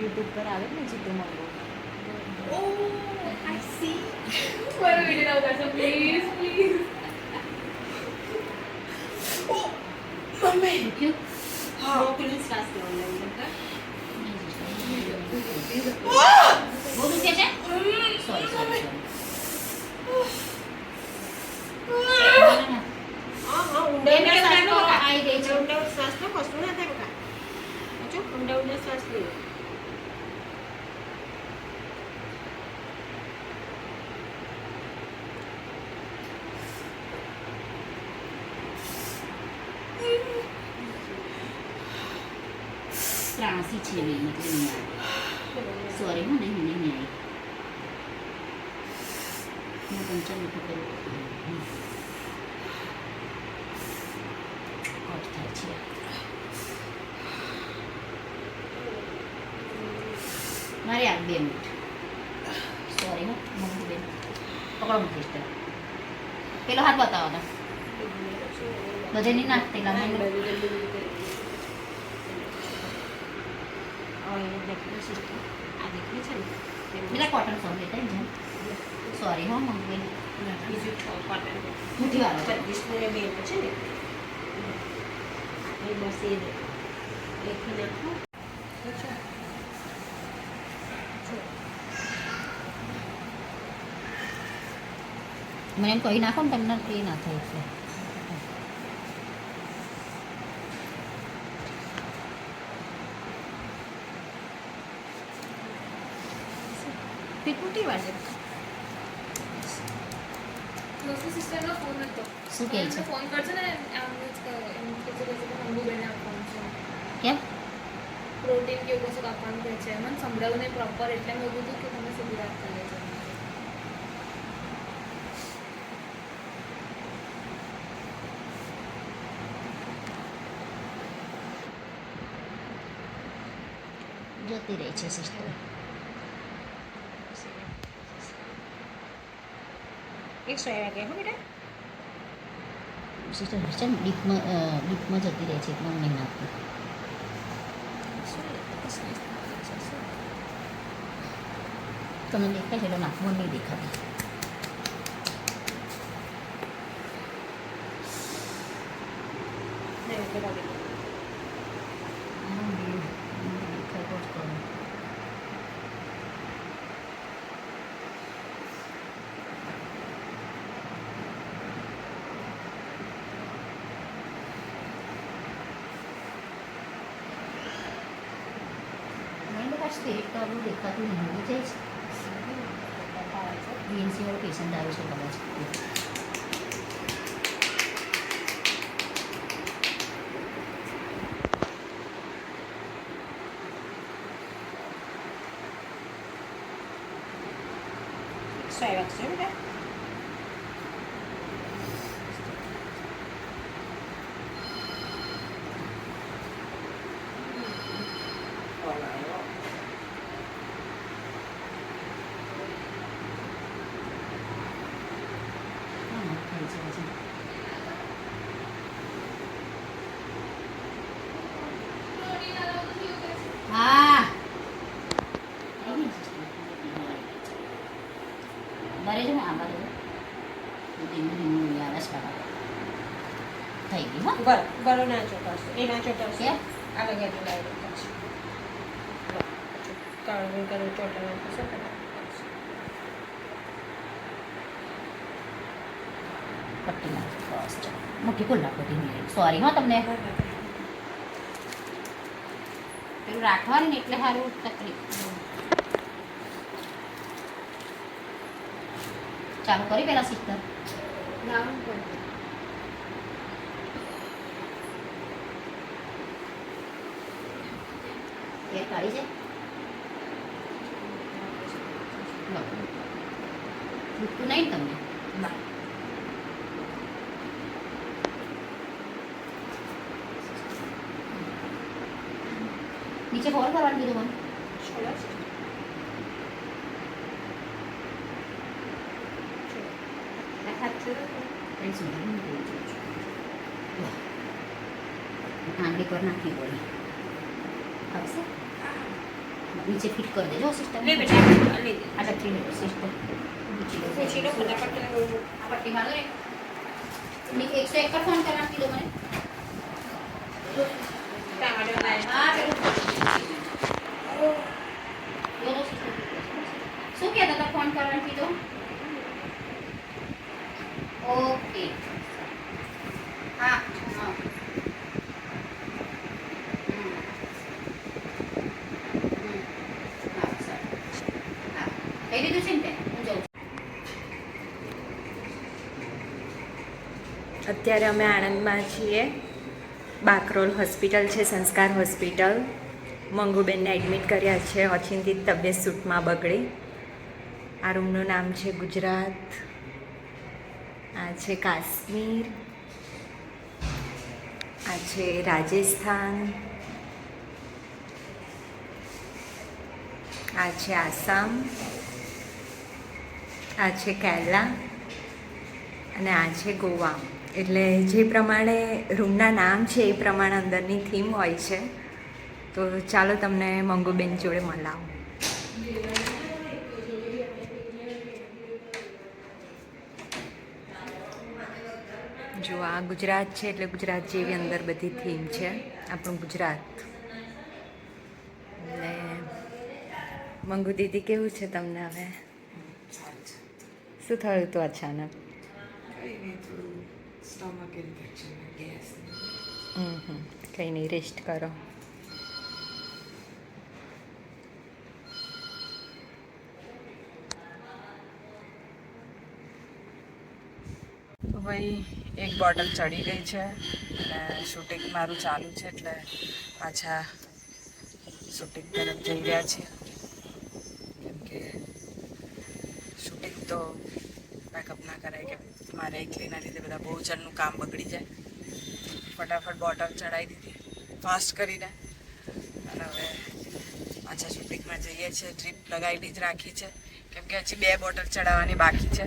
YouTube પર આવે ને જીતો મંગો. Oh, I see. મારો વિડિયો ના ઉતારશો પ્લીઝ પ્લીઝ. Oh, મમ્મી ક્યું હા પ્લીઝ શ્વાસ લો લંકા. બહુ દુખે છે. Sorry sorry. હા ઊંડા શ્વાસ તો આવી ગઈ છે. ઊંડા શ્વાસ તો કશું ના થાય બકા. જો ઊંડા શ્વાસ લે. ત્રાસી છે એટલે નહીં આવે. સોરી હું નહીં આવી. હું પંચર નથી કરું. કટ થાય છે. મારે આ 2 મિનિટ. સોરી હો મમ્મી બેન. પકડો મૂકીશ તો. પેલો હાથ બતાવો તો. બધે નહીં નાખતી લાંબી. પેલા કોટન સોંગ લેતા ને સોરી હો મમ્મી બીજું કોટન મુઠ્ઠી વાળો 25 ને 2 છે ને એ બસ એ લેખી નાખો. મને એમ કહી નાખો ને તમને એ ના થાય એટલે પીકુટી વાળે દોસ્તો સિસ્ટરનો ફોન હતો. શું કહે છે? ફોન કરજો ને આમ જ એમ કે છે કે મંગુબેનને આપવાનું છે. કેમ પ્રોટીન કે એવું કશું આપવાનું કહે છે. મને સંભળાવું નહીં પ્રોપર એટલે મેં કીધું કે તમે સીધી વાત કરી લેજો. જતી રહી છે સિસ્ટર. એક સો વાગે હો બેટા સિસ્ટર છે ને ડીપમાં જતી રહે છે એટલે હું નહીં નાખતી. તમે દેખાય છે એટલે નાખવું નહીં દેખાતી. દેખાય તો જ કરું. સ્ટેટ તો આપણું દેખાતું નહીં હોય જાય છે. બીએનસી વાળો પેશન્ટ આવ્યો છે કદાચ. સો વાગશે બેટા હા બરે જો આમાં ધીમું ધીમું આળસ કરવા થઈ ગયું હા. ગળો ના ચોટાડશે એ ના ચોટાડશે કેમ? આ લગાડી ડાયરેક્ટ પછી કાળું કરો ચોટાડવા પછી પટ્ટી નાખી બસ ચાલો મોટી ખુલ્લા પટ્ટી સોરી હા તમને પેલું રાખવાનું ને એટલે સારું તકલીફ. ચાલુ કરી પેલા સિસ્ટર. રાઉન્ડ પર એ કાઢી છે છૂટતું નહીં ને તમને. નીચે ફોર કરવાનું કીધું મને. છોડા છે આંગળી પર નાખવી પડે આવશે. નીચે ફિટ કરી દેજો સિસ્ટમ લે બેટા લે આ ટકી સિસ્ટમ પૂછી લો ફટાફટ આ પટ્ટી મારો રે 101 પર ફોન કરવા કીધો મને ટામેટો લાય હા પેલું શું કહેતા હતા ફોન કરવાનું કીધો ઓકે હા હા કહી દીધું છે ને તે હું જાઉં અત્યારે અમે આણંદમાં છીએ. બાકરોલ હોસ્પિટલ છે, સંસ્કાર હોસ્પિટલ. મંગુબેનને એડમિટ કર્યા છે ઓચિંતી તબિયત સૂટમાં બગડી. આ રૂમનું નામ છે ગુજરાત. આ છે કાશ્મીર. આ છે રાજસ્થાન. આ છે આસામ. આ છે કેરલા અને આ છે ગોવા. એટલે જે પ્રમાણે રૂમના નામ છે એ પ્રમાણે અંદરની થીમ હોય છે. તો ચાલો તમને મંગુબેન જોડે મળાવું. જો આ ગુજરાત છે એટલે ગુજરાત જેવી અંદર બધી થીમ છે. આપણું ગુજરાત. ને મંગુ દીદી કેવું છે તમને હવે? શું થયું હતું અચાનક? કંઈ નહીં, રેસ્ટ કરો. તો ભાઈ એક બોટલ ચડી ગઈ છે અને શૂટિંગ મારું ચાલુ છે એટલે પાછા શૂટિંગ તરફ જઈ રહ્યા છે. કેમ કે શૂટિંગ તો પેકઅપ ના કરાય કે મારે એકલીના લીધે બધા બહુ જણનું કામ બગડી જાય. ફટાફટ બોટલ ચડાવી દીધી ફાસ્ટ કરીને અને હવે પાછા શૂટિંગમાં જઈએ છીએ. ટ્રીપ લગાવેલી જ રાખી છે કેમ કે હજી 2 બોટલ ચડાવવાની બાકી છે.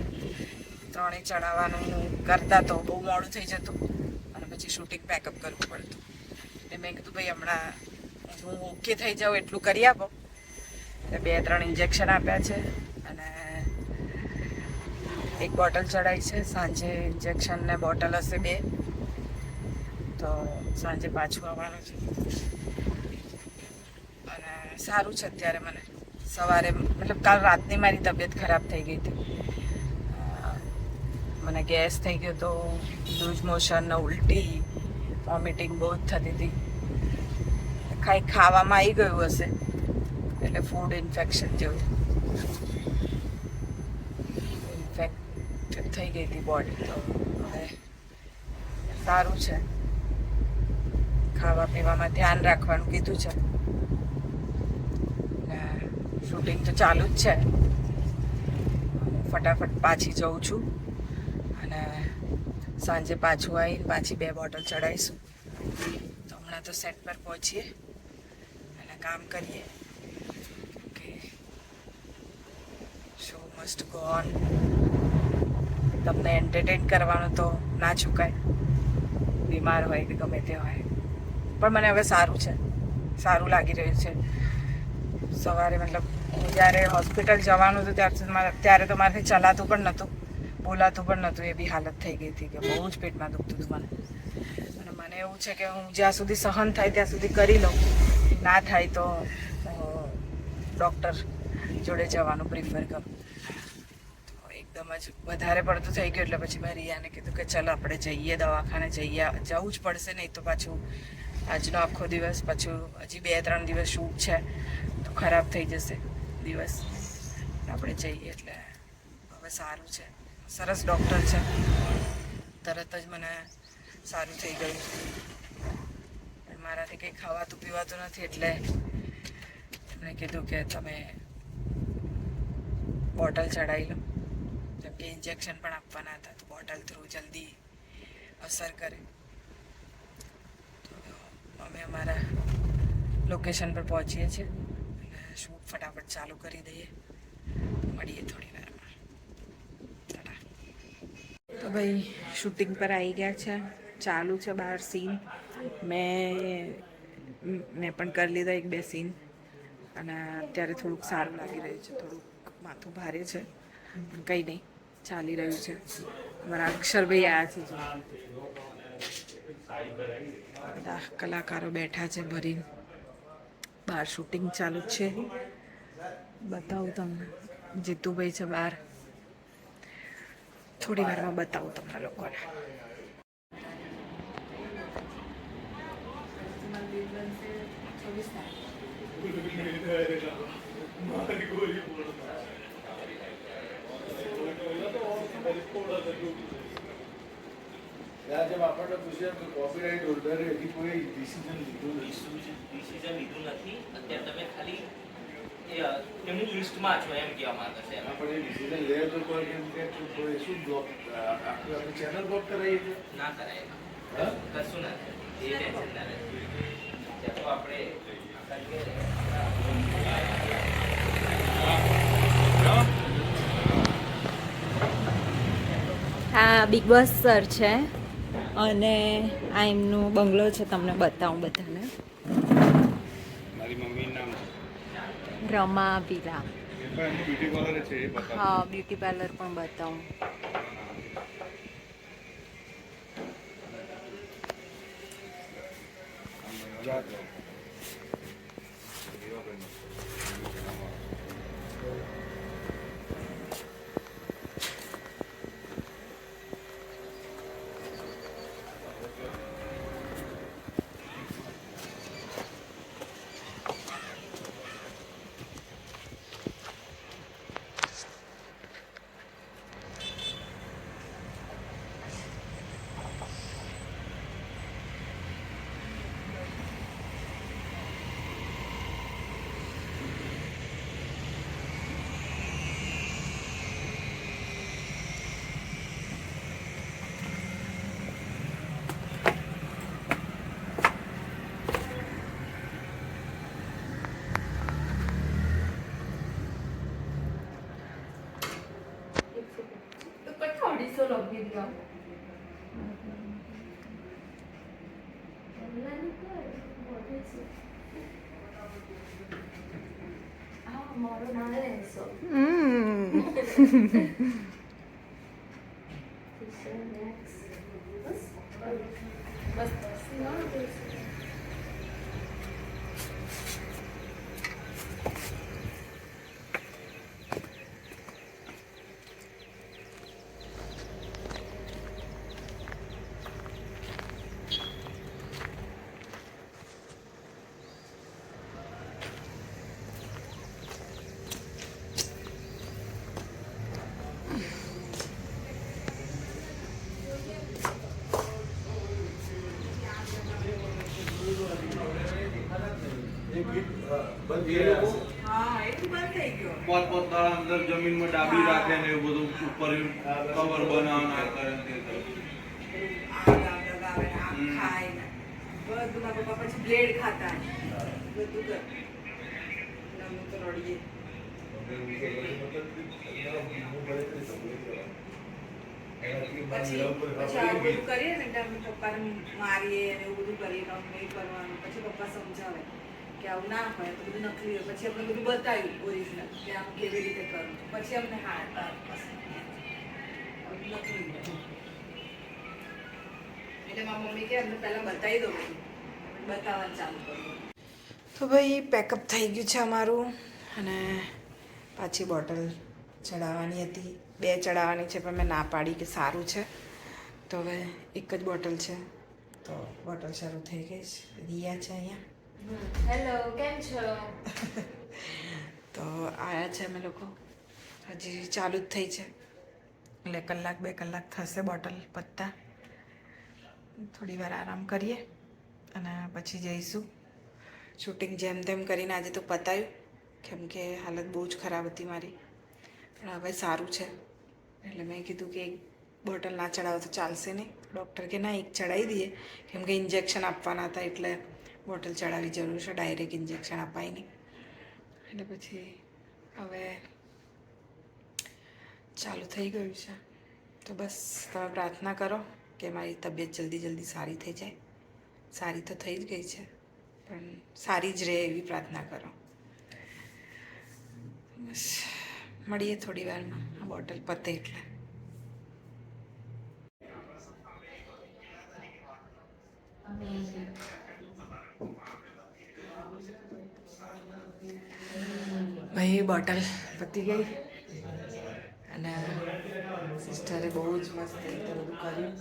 3 ચડાવવાનું કરતા તો બહુ મોડું થઈ જતું અને પછી શૂટિંગ પેકઅપ કરવું પડતું. એટલે મેં કીધું ભાઈ હમણાં હું ઓકે થઈ જાઉં એટલું કરી આપો. એટલે 2-3 ઇન્જેક્શન આપ્યા છે અને 1 બોટલ ચડાવી છે. સાંજે ઇન્જેક્શન ને બોટલ હશે 2 તો સાંજે પાછું આવવાનું છે. અને સારું છે અત્યારે મને. સવારે મતલબ કાલ રાતની મારી તબિયત ખરાબ થઈ ગઈ હતી. મને ગેસ થઈ ગયો તો લૂઝ મોશન ને ઉલટી વોમિટિંગ બહુ જ થતી હતી. કાંઈ ખાવામાં આવી ગયું હશે એટલે ફૂડ ઇન્ફેક્શન જેવું ઇન્ફેક્ટ થઈ ગઈ હતી બોડી. તો હવે સારું છે. ખાવા પીવામાં ધ્યાન રાખવાનું કીધું છે. શૂટિંગ તો ચાલુ જ છે. ફટાફટ પાછી જઉં છું અને સાંજે પાછું આવીને પાછી 2 બોટલ ચડાવીશું. તો હમણાં તો સેટ પર પહોંચીએ અને કામ કરીએ કે શો મસ્ટ ગો ઓન. તમને એન્ટરટેન કરવાનું તો ના ચૂકાય, બીમાર હોય કે ગમે તે હોય. પણ મને હવે સારું છે, સારું લાગી રહ્યું છે. સવારે મતલબ જ્યારે હોસ્પિટલ જવાનું હતું ત્યારે તો મારાથી ચલાતું પણ નહોતું, બોલાતું પણ નહોતું. એવી હાલત થઈ ગઈ હતી કે બહુ જ પેટમાં દુખતું હતું મને. અને મને એવું છે કે હું જ્યાં સુધી સહન થાય ત્યાં સુધી કરી લઉં. ના થાય તો ડૉક્ટર જોડે જવાનું પ્રિફર કરું. તો એકદમ જ વધારે પડતું થઈ ગયું એટલે પછી મેં રિયાને કીધું કે ચાલો આપણે જઈએ દવાખાને. જવું જ પડશે, નહીં તો પાછું આજનો આખો દિવસ પાછું હજી 2-3 દિવસ શૂટ છે તો ખરાબ થઈ જશે દિવસ. આપણે જઈએ એટલે હવે સારું છે. સરસ ડૉક્ટર છે. તરત જ મને સારું થઈ ગયું. પણ મારાથી કંઈ ખાવાતું પીવાતું નથી એટલે એમણે કીધું કે તમે બોટલ ચડાવી લો. જેમ કે ઇન્જેક્શન પણ આપવાના હતા તો બોટલ થ્રુ જલ્દી અસર કરે. અમે અમારા લોકેશન પર પહોંચીએ છીએ અને શૂટ ફટાફટ ચાલુ કરી દઈએ. મળીએ થોડી વારમાં. તો ભાઈ શૂટિંગ પર આવી ગયા છે. ચાલુ છે બહાર સીન. મેં પણ કરી લીધા 1-2 સીન. અને અત્યારે થોડુંક સારું લાગી રહ્યું છે, થોડુંક માથું ભારે છે પણ કંઈ નહીં, ચાલી રહ્યું છે. અમારા અક્ષરભાઈ આવ્યા છે જો. બધા કલાકારો બેઠા છે ભરીને, બહાર શૂટિંગ ચાલુ જ છે. બતાવું તમને, જીતુભાઈ છે બહાર, થોડી વારમાં બતાવું તમને લોકોને. जब આપણને પૂછે કે કોપીરાઇટ હોલ્ડરે હજી કોઈ ડિસિઝન લીધું નથી. અત્યારે તમે ખાલી એમનું લિસ્ટમાં છો એમ કહેવા માંગે છે. આપણે ડિસિઝન લે તો કોઈ એમ કે કોઈ શું બ્લોક આપણે ચેનલ બ્લોક કરાવીએ છીએ ના કરાય, હા કશું ના થાય, એ ટેન્શન ના રહે. ત્યાં તો આપણે આ બિગ બોસ સર છે અને આ એમનું બંગલો છે, તમને બતાવું બધાને. મારી મમ્મીનું નામ રમા વિલા. બ્યુટી પાર્લર છે એ બતાવો. હા, બ્યુટી પાર્લર પણ બતાવું. પોતપોતાના અંદર જમીનમાં ડાબી રાખે ને એવું બધું ઉપર કવર બનાવવાના કરે ને તે કરે. પછી બ્લેડ ખાતા બધું કર. તો રડીએ. પછી આવું બધું કરીએ ને એટલે અમે પપ્પાને મારીએ ને એવું બધું કરીએ, નહીં કરવાનું. પછી પપ્પા સમજાવે કે આવું ના હોય, તો બધું નકલી હોય. પછી આપણે બધું બતાવ્યું ઓરિજિનલ કે આમ કેવી રીતે કરવું. પછી અમને હા નકલી એટલે મારી મમ્મી કે અમને પહેલાં બતાવી દો, બતાવવાનું ચાલુ કર્યું. તો ભાઈ પેકઅપ થઈ ગયું છે અમારું, અને પાછી બોટલ ચડાવવાની હતી, 2 ચડાવવાની છે પણ મેં ના પાડી કે સારું છે, તો હવે એક જ બોટલ છે. તો બોટલ શરૂ થઈ ગઈ છે. રિયા છે અહીંયા. હેલો, કેમ છો? તો આવ્યા છે અમે લોકો, હજી ચાલુ જ થઈ છે, એટલે 1-2 કલાક થશે બોટલ પત્તા. થોડી વાર આરામ કરીએ અને પછી જઈશું. શૂટિંગ જેમ તેમ કરીને આજે તો પતાવ્યું, કેમ કે હાલત બહુ જ ખરાબ હતી મારી, પણ હવે સારું છે. એટલે મેં કીધું કે 1 બોટલ ના ચડાવો તો ચાલશે નહીં. ડૉક્ટર કે ના 1 ચડાવી દઈએ, કેમ કે ઇન્જેક્શન આપવાના હતા એટલે બોટલ ચડાવવી જરૂર છે, ડાયરેક્ટ ઇન્જેક્શન અપાય નહીં. એટલે પછી હવે ચાલુ થઈ ગયું છે. તો બસ તમે પ્રાર્થના કરો કે મારી તબિયત જલ્દી સારી થઈ જાય. સારી તો થઈ જ ગઈ છે, પણ સારી જ રહે એવી પ્રાર્થના કરો. બસ મળીએ થોડી વારમાં આ બોટલ પતે એટલે. ભાઈ બોટલ પતી ગઈ અને સિસ્ટરે બહુ જ મસ્ત રીતે બધું કર્યું.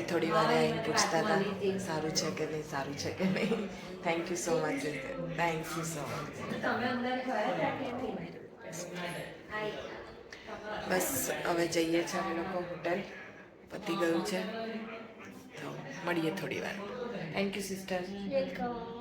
થોડી વારે આવીને પૂછતા હતા સારું છે કે નહીં, સારું છે કે નહીં. Thank you so much sister, thank you so much. બસ હવે જઈએ છીએ અમે લોકો હોટેલ, પતી ગયું છે તો મળીએ થોડી વાર. Thank you sister. વેલકમ.